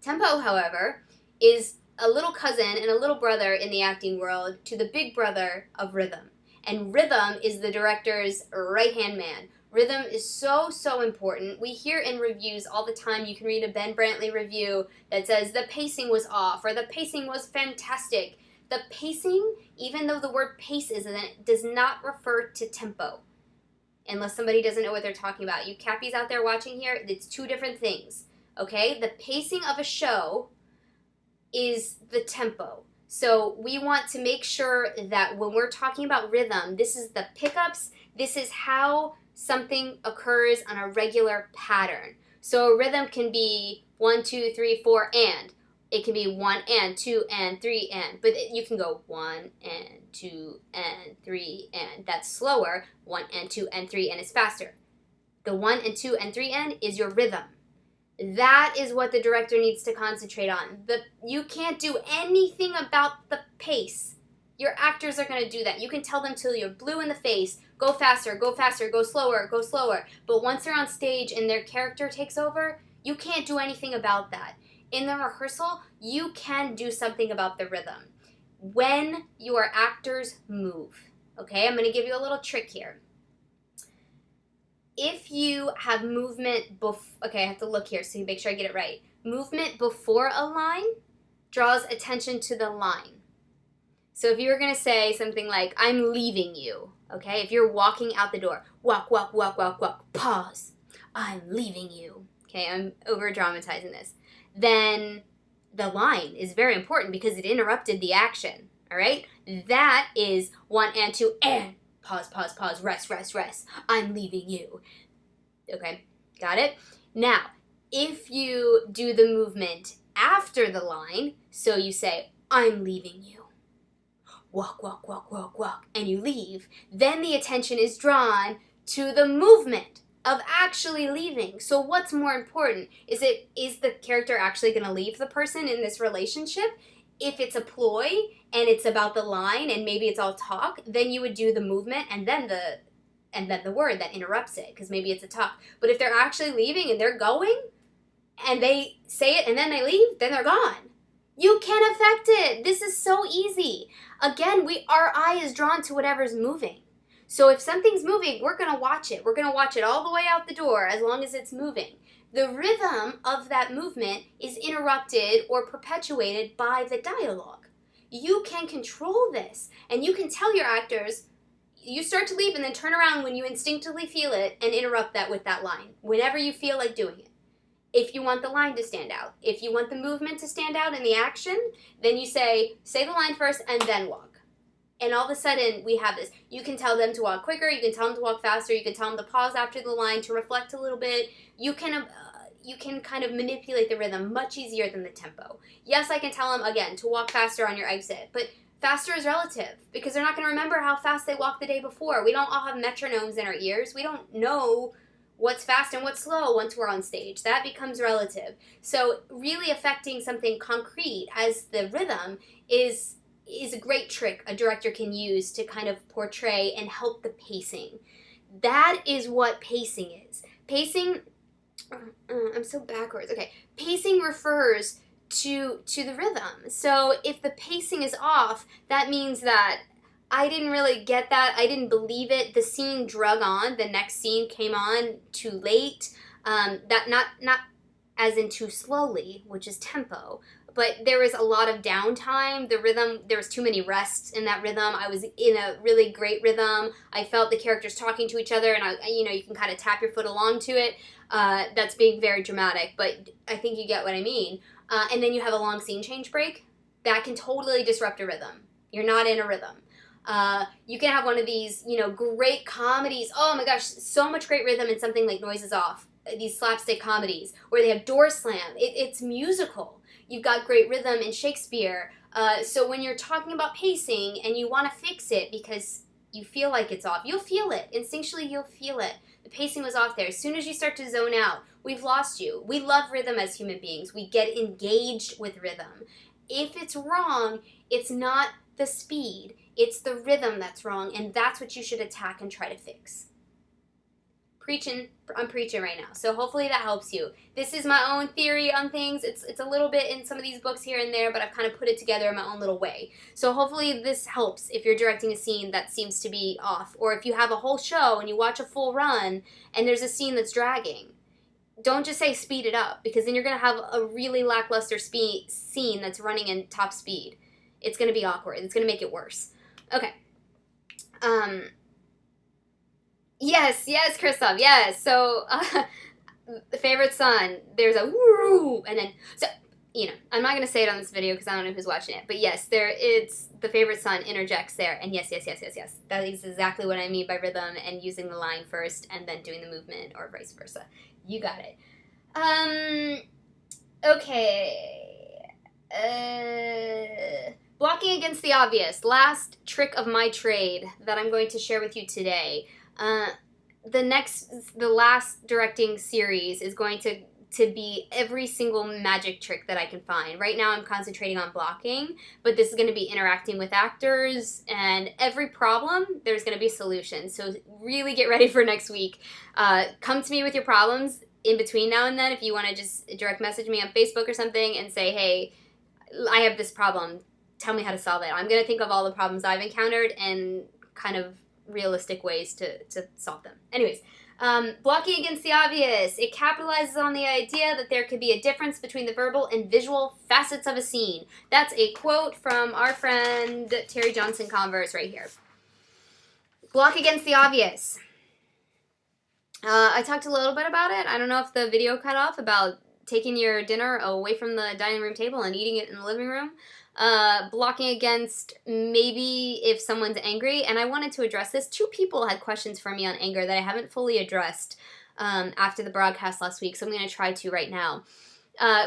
Tempo, however, is a little cousin and a little brother in the acting world to the big brother of rhythm. And rhythm is the director's right-hand man. Rhythm is so, so important. We hear in reviews all the time, you can read a Ben Brantley review that says the pacing was off or the pacing was fantastic. The pacing, even though the word pace is in it, does not refer to tempo. Unless somebody doesn't know what they're talking about. You Cappies out there watching here, it's two different things. Okay? The pacing of a show is the tempo. So we want to make sure that when we're talking about rhythm, this is the pickups, this is how something occurs on a regular pattern. So a rhythm can be 1, 2, 3, 4, and. It can be 1 and 2 and 3 and. But you can go 1 and 2 and 3 and. That's slower. 1 and 2 and 3 and is faster. The 1 and 2 and 3 and is your rhythm. That is what the director needs to concentrate on. You can't do anything about the pace. Your actors are going to do that. You can tell them till you're blue in the face, go faster, go slower, go slower. But once they're on stage and their character takes over, you can't do anything about that. In the rehearsal, you can do something about the rhythm. When your actors move, okay? I'm going to give you a little trick here. If you have movement okay, I have to look here so you make sure I get it right. Movement before a line draws attention to the line. So if you were going to say something like, I'm leaving you, okay? If you're walking out the door, walk, pause, I'm leaving you. Okay, I'm over-dramatizing this. Then the line is very important because it interrupted the action, all right? That is 1 and 2 and pause, rest, I'm leaving you. Okay, got it? Now, if you do the movement after the line. So you say, I'm leaving you. Walk, walk, walk, walk, walk, and you leave. Then the attention is drawn to the movement of actually leaving. So what's more important? Is the character actually going to leave the person in this relationship? If it's a ploy and it's about the line and maybe it's all talk, then you would do the movement and then the word that interrupts it, because maybe it's a talk. But if they're actually leaving and they're going and they say it and then they leave, then they're gone. You can affect it. This is so easy. Again, our eye is drawn to whatever's moving. So if something's moving, we're going to watch it. We're going to watch it all the way out the door as long as it's moving. The rhythm of that movement is interrupted or perpetuated by the dialogue. You can control this, and you can tell your actors, you start to leave and then turn around when you instinctively feel it and interrupt that with that line, whenever you feel like doing it. If you want the line to stand out, if you want the movement to stand out in the action, then you say the line first and then walk. And all of a sudden, we have this. You can tell them to walk quicker. You can tell them to walk faster. You can tell them to pause after the line to reflect a little bit. You can kind of manipulate the rhythm much easier than the tempo. Yes, I can tell them, again, to walk faster on your exit. But faster is relative because they're not going to remember how fast they walked the day before. We don't all have metronomes in our ears. We don't know what's fast and what's slow once we're on stage. That becomes relative. So really affecting something concrete as the rhythm is a great trick a director can use to kind of portray and help the pacing. That is what pacing is. Pacing, I'm so backwards. Okay, pacing refers to the rhythm. So if the pacing is off, that means that I didn't really get that. I didn't believe it. The scene drug on. The next scene came on too late. That not as in too slowly, which is tempo. But there was a lot of downtime. The rhythm, there was too many rests in that rhythm. I was in a really great rhythm. I felt the characters talking to each other, and you can kind of tap your foot along to it. That's being very dramatic, but I think you get what I mean. And then you have a long scene change break. That can totally disrupt a rhythm. You're not in a rhythm. You can have one of these, great comedies. Oh my gosh, so much great rhythm in something like Noises Off. These slapstick comedies where they have door slam. It's musical. You've got great rhythm in Shakespeare. So when you're talking about pacing and you want to fix it because you feel like it's off, you'll feel it. Instinctually, you'll feel it. The pacing was off there. As soon as you start to zone out, we've lost you. We love rhythm as human beings. We get engaged with rhythm. If it's wrong, it's not the speed. It's the rhythm that's wrong, and that's what you should attack and try to fix. I'm preaching right now, so hopefully that helps you. This is my own theory on things. It's a little bit in some of these books here and there, but I've kind of put it together in my own little way. So hopefully this helps if you're directing a scene that seems to be off, or if you have a whole show and you watch a full run and there's a scene that's dragging. Don't just say speed it up, because then you're going to have a really lackluster scene that's running in top speed. It's going to be awkward. It's going to make it worse. Okay. Yes, Christoph, yes. So, the favorite son, there's a woo, and then, so, I'm not going to say it on this video because I don't know who's watching it, but yes, it's the favorite son interjects there, and yes. That is exactly what I mean by rhythm and using the line first and then doing the movement, or vice versa. You got it. Okay. Blocking against the obvious. Last trick of my trade that I'm going to share with you today. The last directing series is going to be every single magic trick that I can find. Right now I'm concentrating on blocking, but this is going to be interacting with actors, and every problem, there's going to be solutions. So really get ready for next week. Come to me with your problems in between now and then if you want to just direct message me on Facebook or something and say, hey, I have this problem. Tell me how to solve it. I'm going to think of all the problems I've encountered and kind of realistic ways to solve them. Anyways, blocking against the obvious. It capitalizes on the idea that there could be a difference between the verbal and visual facets of a scene. That's a quote from our friend Terry Johnson Converse right here. Block against the obvious. I talked a little bit about it. I don't know if the video cut off about taking your dinner away from the dining room table and eating it in the living room. Blocking against maybe if someone's angry, and I wanted to address this. 2 people had questions for me on anger that I haven't fully addressed after the broadcast last week, so I'm going to try to right now.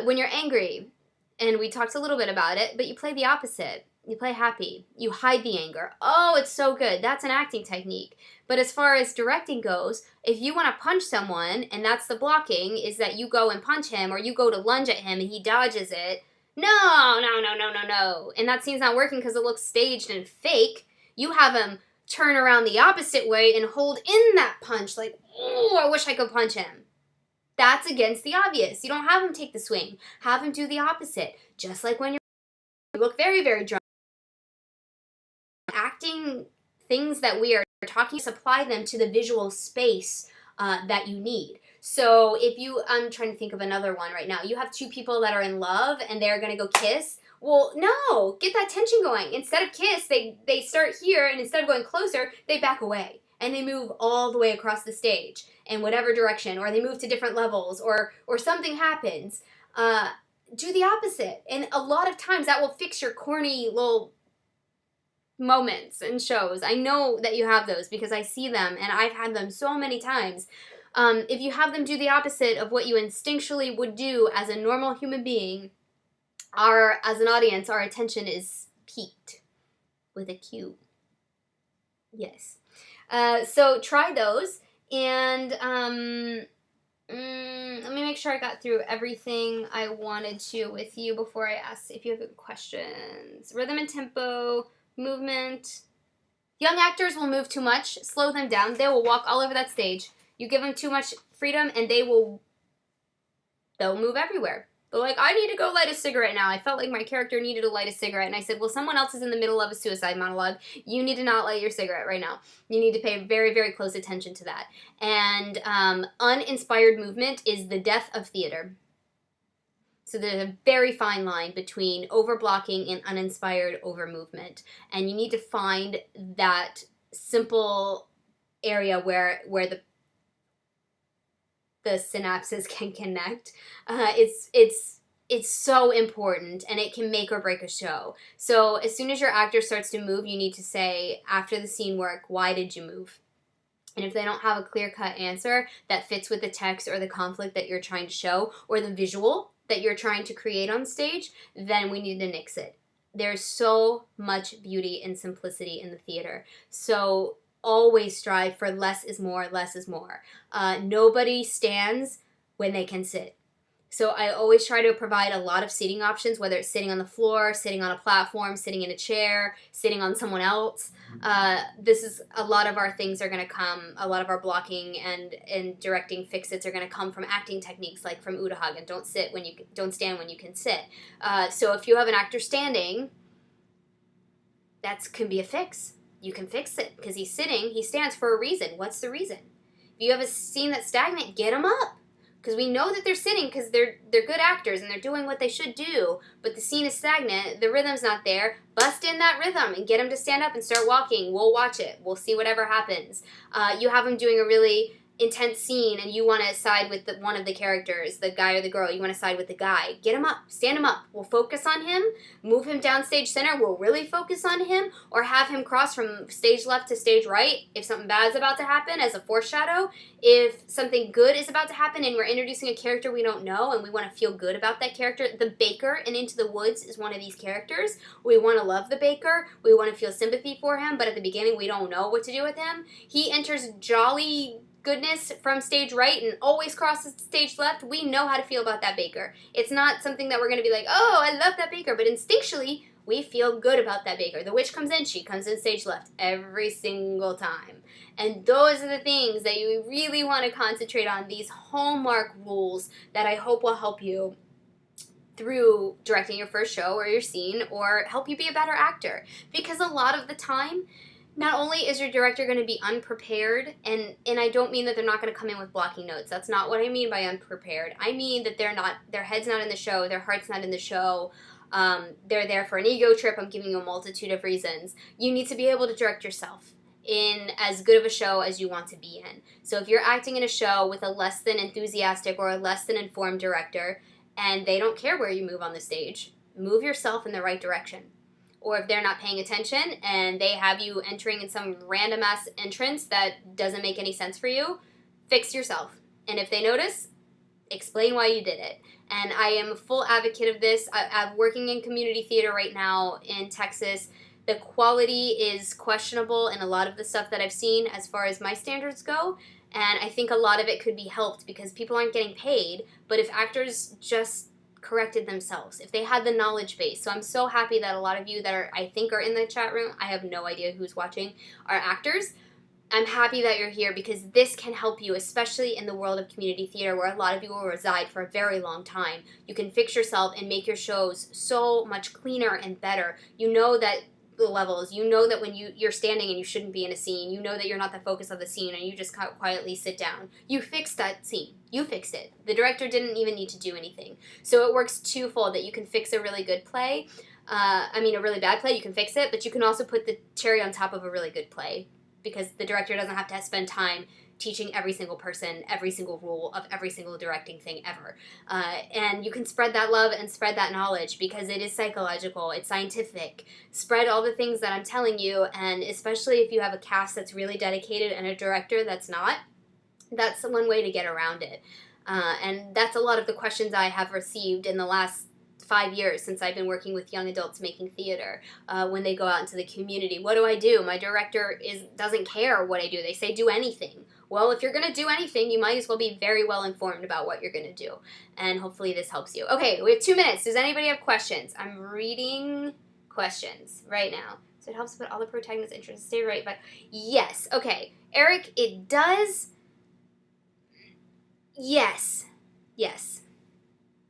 When you're angry, and we talked a little bit about it, but you play the opposite. You play happy. You hide the anger. Oh, it's so good. That's an acting technique. But as far as directing goes, if you want to punch someone, and that's the blocking, is that you go and punch him, or you go to lunge at him and he dodges it. No, no, no, no, no, no. And that scene's not working because it looks staged and fake. You have him turn around the opposite way and hold in that punch like, oh, I wish I could punch him. That's against the obvious. You don't have him take the swing. Have him do the opposite. Just like when you look very, very drunk. Acting things that we are talking, supply them to the visual space that you need. So if you, I'm trying to think of another one right now. You have two people that are in love and they're going to go kiss. Well, no, get that tension going. Instead of kiss, they start here, and instead of going closer, they back away. And they move all the way across the stage in whatever direction, or they move to different levels, or something happens. Do the opposite. And a lot of times that will fix your corny little moments and shows. I know that you have those because I see them, and I've had them so many times. If you have them do the opposite of what you instinctually would do as a normal human being, as an audience, our attention is piqued with a Q. Yes. So try those, and let me make sure I got through everything I wanted to with you before I ask if you have questions. Rhythm and tempo, movement. Young actors will move too much. Slow them down. They will walk all over that stage. You give them too much freedom, and they'll move everywhere. They're like, I need to go light a cigarette now. I felt like my character needed to light a cigarette. And I said, well, someone else is in the middle of a suicide monologue. You need to not light your cigarette right now. You need to pay very, very close attention to that. And uninspired movement is the death of theater. So there's a very fine line between overblocking and uninspired overmovement. And you need to find that simple area where the synapses can connect. It's so important, and it can make or break a show. So as soon as your actor starts to move, you need to say, after the scene work, why did you move? And if they don't have a clear-cut answer that fits with the text or the conflict that you're trying to show, or the visual that you're trying to create on stage, then we need to nix it. There's so much beauty and simplicity in the theater. So always strive for less is more, less is more. Nobody stands when they can sit. So I always try to provide a lot of seating options, whether it's sitting on the floor, sitting on a platform, sitting in a chair, sitting on someone else. This is a lot of our things are going to come, a lot of our blocking and directing fix-its are going to come from acting techniques like from Udahagen. Don't stand when you can sit. So if you have an actor standing, that can be a fix. You can fix it because he's sitting. He stands for a reason. What's the reason? If you have a scene that's stagnant, get him up. Because we know that they're sitting because they're good actors and they're doing what they should do. But the scene is stagnant. The rhythm's not there. Bust in that rhythm and get them to stand up and start walking. We'll watch it. We'll see whatever happens. You have them doing a really intense scene and you want to side with one of the characters, the guy or the girl. You want to side with the guy. Get him up. Stand him up. We'll focus on him. Move him down stage center. We'll really focus on him. Or have him cross from stage left to stage right if something bad's about to happen as a foreshadow. If something good is about to happen and we're introducing a character we don't know and we want to feel good about that character. The baker in Into the Woods is one of these characters. We want to love the baker. We want to feel sympathy for him, but at the beginning we don't know what to do with him. He enters jolly goodness from stage right and always crosses stage left. We know how to feel about that baker. It's not something that we're going to be like, oh, I love that baker, but instinctually we feel good about that baker. The witch comes in, she comes in stage left every single time. And those are the things that you really want to concentrate on, these hallmark rules that I hope will help you through directing your first show or your scene or help you be a better actor. Because a lot of the time, not only is your director going to be unprepared, and I don't mean that they're not going to come in with blocking notes. That's not what I mean by unprepared. I mean that their head's not in the show, their heart's not in the show. They're there for an ego trip. I'm giving you a multitude of reasons. You need to be able to direct yourself in as good of a show as you want to be in. So if you're acting in a show with a less than enthusiastic or a less than informed director, and they don't care where you move on the stage, move yourself in the right direction. Or if they're not paying attention and they have you entering in some random ass entrance that doesn't make any sense for you, fix yourself. And if they notice, explain why you did it. And I am a full advocate of this. I'm working in community theater right now in Texas. The quality is questionable in a lot of the stuff that I've seen as far as my standards go. And I think a lot of it could be helped because people aren't getting paid. But if actors just corrected themselves, if they had the knowledge base. So I'm so happy that a lot of you that are, I think, are in the chat room, I have no idea who's watching, are actors. I'm happy that you're here because this can help you, especially in the world of community theater where a lot of you will reside for a very long time. You can fix yourself and make your shows so much cleaner and better. You know that the levels, you know that when you're standing and you shouldn't be in a scene, you know that you're not the focus of the scene and you just quietly sit down. You fixed that scene. You fixed it. The director didn't even need to do anything. So it works twofold that you can fix a really good play. A really bad play, you can fix it, but you can also put the cherry on top of a really good play because the director doesn't have to spend time teaching every single person every single rule of every single directing thing ever. And you can spread that love and spread that knowledge because it is psychological, it's scientific. Spread all the things that I'm telling you, and especially if you have a cast that's really dedicated and a director that's not, that's one way to get around it. And that's a lot of the questions I have received in the last 5 years since I've been working with young adults making theater. When they go out into the community, what do I do? My director doesn't care what I do. They say do anything. Well, if you're going to do anything, you might as well be very well informed about what you're going to do. And hopefully this helps you. Okay, we have 2 minutes. Does anybody have questions? I'm reading questions right now. So it helps put all the protagonists' interests. Stay right, but yes. Okay, Eric, it does. Yes.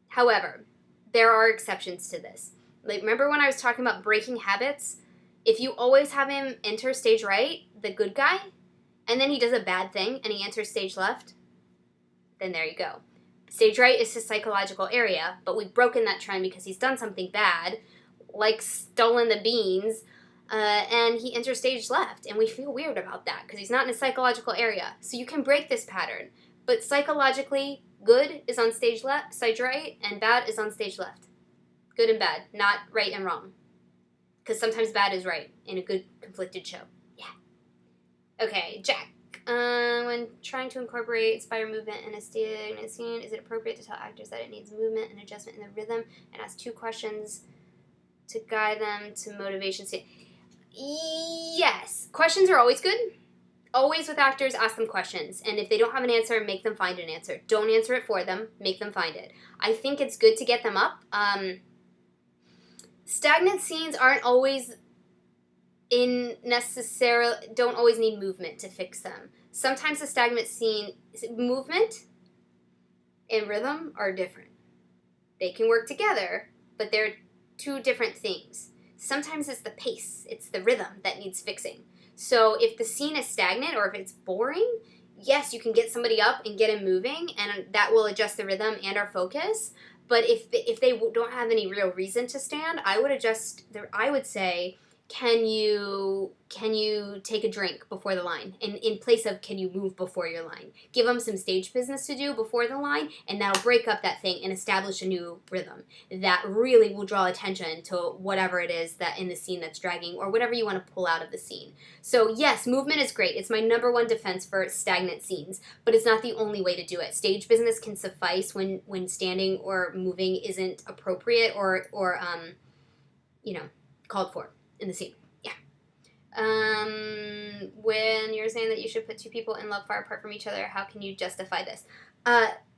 However, there are exceptions to this. Like, remember when I was talking about breaking habits? If you always have him enter stage right, the good guy, and then he does a bad thing and he enters stage left, then there you go. Stage right is his psychological area, but we've broken that trend because he's done something bad, like stolen the beans, and he enters stage left, and we feel weird about that because he's not in a psychological area. So you can break this pattern, but psychologically, good is on stage left, stage right, and bad is on stage left. Good and bad, not right and wrong. Because sometimes bad is right in a good conflicted show. Yeah. Okay, Jack. When trying to inspire movement in a scene, is it appropriate to tell actors that it needs movement and adjustment in the rhythm and ask 2 questions to guide them to motivation? Yes. Questions are always good. Always with actors, ask them questions. And if they don't have an answer, make them find an answer. Don't answer it for them. Make them find it. I think it's good to get them up. Stagnant scenes aren't always don't always need movement to fix them. Sometimes the stagnant scene, movement and rhythm are different. They can work together, but they're 2 different things. Sometimes it's the pace, it's the rhythm that needs fixing. So if the scene is stagnant or if it's boring, yes, you can get somebody up and get him moving, and that will adjust the rhythm and our focus. But if they don't have any real reason to stand, I would say, can you take a drink before the line? In place of can you move before your line? Give them some stage business to do before the line, and that'll break up that thing and establish a new rhythm that really will draw attention to whatever it is that in the scene that's dragging or whatever you want to pull out of the scene. So yes, movement is great. It's my number 1 defense for stagnant scenes, but it's not the only way to do it. Stage business can suffice when standing or moving isn't appropriate or called for in the scene. Yeah. When you're saying that you should put 2 people in love far apart from each other, how can you justify this?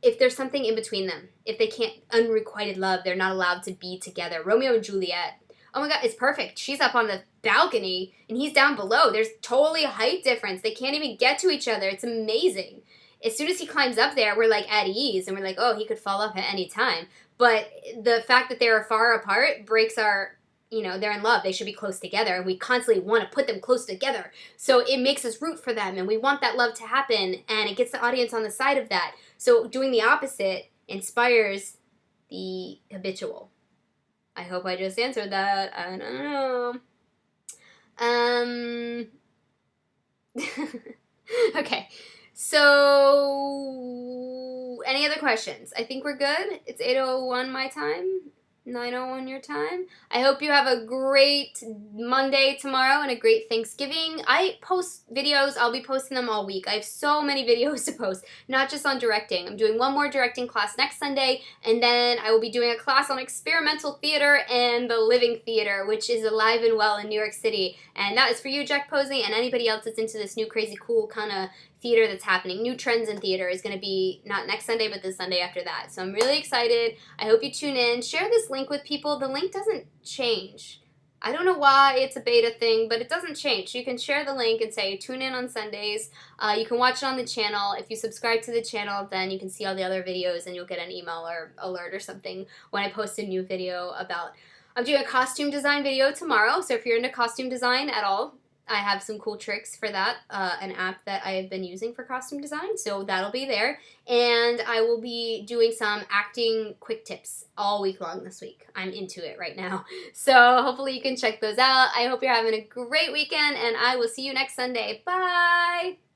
If there's something in between them, if they can't, unrequited love, they're not allowed to be together. Romeo and Juliet. Oh my God, it's perfect. She's up on the balcony and he's down below. There's totally a height difference. They can't even get to each other. It's amazing. As soon as he climbs up there, we're like at ease and we're like, oh, he could fall off at any time. But the fact that they're far apart breaks our, they're in love. They should be close together. And we constantly want to put them close together. So it makes us root for them. And we want that love to happen. And it gets the audience on the side of that. So doing the opposite inspires the habitual. I hope I just answered that. I don't know. Okay. So, any other questions? I think we're good. It's 8:01 my time. 9:01 your time. I hope you have a great Monday tomorrow and a great Thanksgiving. I post videos. I'll be posting them all week. I have so many videos to post, not just on directing. I'm doing one more directing class next Sunday, and then I will be doing a class on experimental theater and the living theater, which is alive and well in New York City. And that is for you, Jack Posey, and anybody else that's into this new crazy cool kind of theater that's happening. New trends in theater is going to be not next Sunday, but the Sunday after that. So I'm really excited. I hope you tune in. Share this link with people. The link doesn't change. I don't know why it's a beta thing, but it doesn't change. So you can share the link and say, tune in on Sundays. You can watch it on the channel. If you subscribe to the channel, then you can see all the other videos and you'll get an email or alert or something when I post a new video about... I'm doing a costume design video tomorrow, so if you're into costume design at all, I have some cool tricks for that, an app that I have been using for costume design, so that'll be there. And I will be doing some acting quick tips all week long this week. I'm into it right now. So hopefully you can check those out. I hope you're having a great weekend, and I will see you next Sunday. Bye!